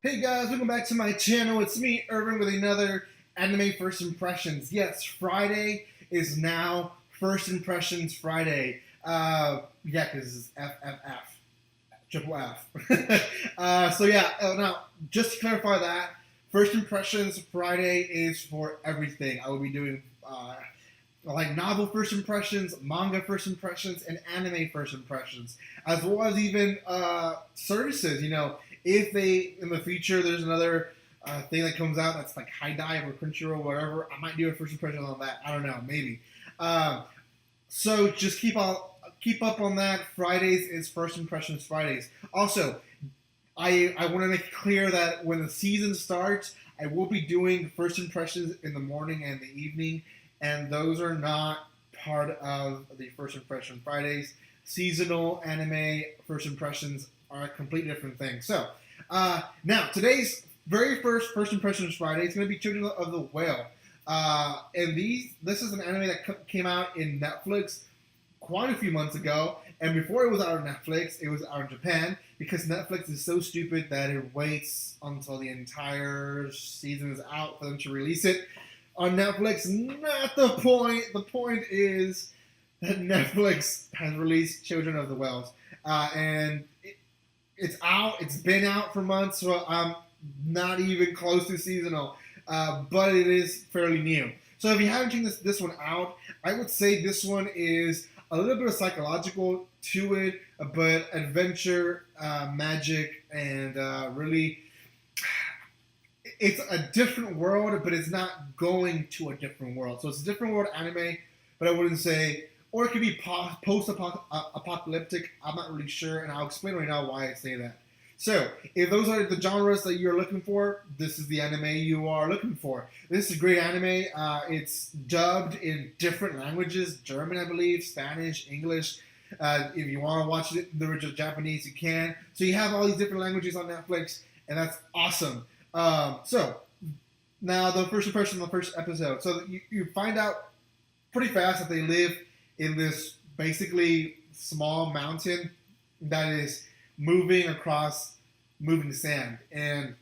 Hey guys, welcome back to my channel. It's me, Irvin, with another Anime First Impressions. Yes, Friday is now First Impressions Friday. Yeah, because it's FFF, triple F. Now, just to clarify that, First Impressions Friday is for everything. I will be doing like novel first impressions, manga first impressions, and anime first impressions, as well as even services. If they in the future there's another thing that comes out that's like High Dive or Crunchyroll or whatever, I might do a first impression on that. I don't know, maybe. So just keep up on that. Fridays is First Impressions Fridays. Also, I want to make it clear that when the season starts, I will be doing first impressions in the morning and the evening, and those are not part of the First Impression Fridays. Seasonal anime first impressions are a completely different thing. So, now today's very first impressions Friday is going to be Children of the Whale, and this is an anime that came out in Netflix quite a few months ago. And before it was out on Netflix, it was out in Japan, because Netflix is so stupid that it waits until the entire season is out for them to release it on Netflix. Not the point. The point is that Netflix has released Children of the Whales, and it's out. It's been out for months, so I'm not even close to seasonal, but it is fairly new. So if you haven't checked this one out, I would say this one is a little bit of psychological to it, but adventure, magic, and really, it's a different world, but it's not going to a different world. So it's a different world anime, but I wouldn't say, or it could be post-apocalyptic. I'm not really sure, and I'll explain right now why I say that. So, if those are the genres that you're looking for, this is the anime you are looking for. This is a great anime. It's dubbed in different languages: German, I believe, Spanish, English. If you want to watch it in the original Japanese, you can. So you have all these different languages on Netflix, and that's awesome. So, now the first impression of the first episode. So you find out pretty fast that they live in this basically small mountain that is moving sand, and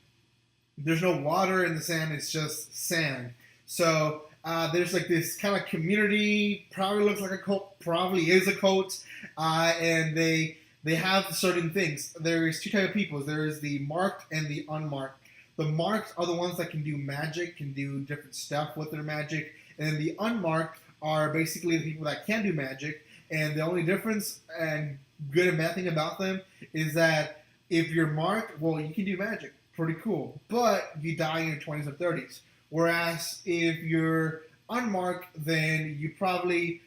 there's no water in the sand. It's just sand. So there's like this kind of community, probably looks like a cult, probably is a cult, and they have certain things. There's two types of people. There's the marked and the unmarked. The marked are the ones that can do magic, can do different stuff with their magic, and the unmarked are basically the people that can do magic. And the only difference and good and bad thing about them is that if you're marked, well, you can do magic, pretty cool, but you die in your 20s or 30s. Whereas if you're unmarked, then you probably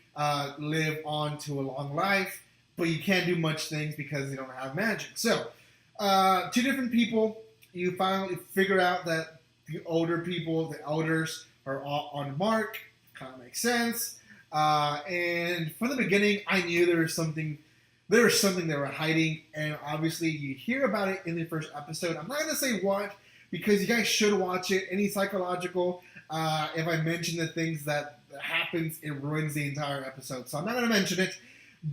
live on to a long life, but you can't do much things because you don't have magic. So, two different people. You finally figure out that the older people, the elders, are all unmarked. Kind of makes sense. And from the beginning, I knew there was something they were hiding, and obviously you hear about it in the first episode. I'm not going to say what, because you guys should watch it. Any psychological, if I mention the things that happens, it ruins the entire episode. So I'm not going to mention it,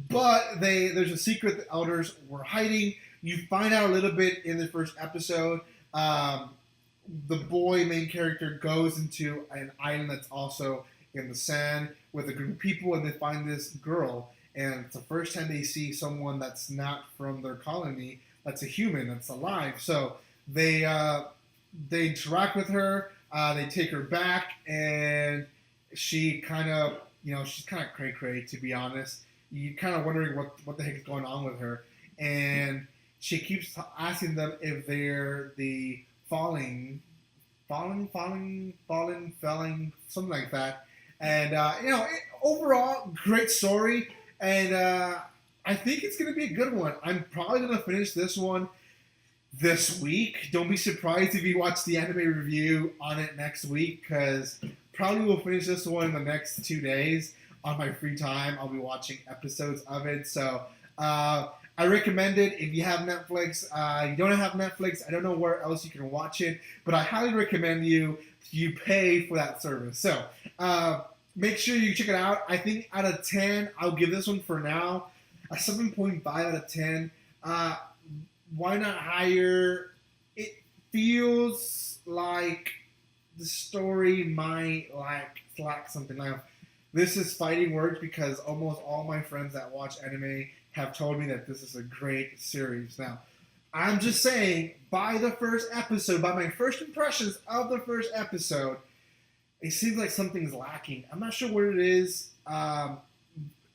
but there's a secret the elders were hiding. You find out a little bit in the first episode. The boy main character goes into an island that's also in the sand with a group of people, and they find this girl. And it's the first time they see someone that's not from their colony, that's a human, that's alive. So they interact with her, they take her back, and she kind of, she's kind of cray-cray, to be honest. You're kind of wondering what the heck is going on with her. And she keeps asking them if they're the falling, something like that. And, overall, great story. And I think it's going to be a good one. I'm probably going to finish this one this week. Don't be surprised if you watch the anime review on it next week, because probably will finish this one in the next 2 days. On my free time, I'll be watching episodes of it. So I recommend it if you have Netflix. You don't have Netflix, I don't know where else you can watch it, but I highly recommend you pay for that service. So make sure you check it out. I think out of 10, I'll give this one for now a 7.5 out of 10. Why not higher? feels like the story might lack something. Now, this is fighting words because almost all my friends that watch anime have told me that this is a great series. Now, I'm just saying, by the first episode, by my first impressions of the first episode, it seems like something's lacking. I'm not sure what it is.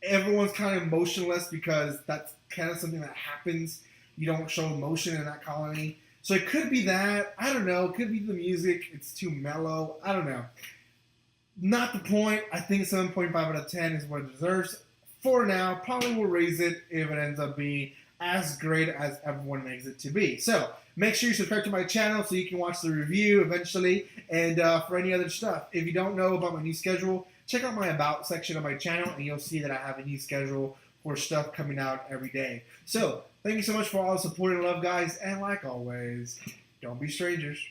Everyone's kind of emotionless because that's kind of something that happens. You don't show emotion in that colony. So it could be that. I don't know. It could be the music. It's too mellow. I don't know. Not the point. I think 7.5 out of 10 is what it deserves. For now, probably will raise it if it ends up being as great as everyone makes it to be. So make sure you subscribe to my channel so you can watch the review eventually, and for any other stuff. If you don't know about my new schedule, check out my About section of my channel, and you'll see that I have a new schedule for stuff coming out every day. So thank you so much for all the support and love, guys, and like always, don't be strangers.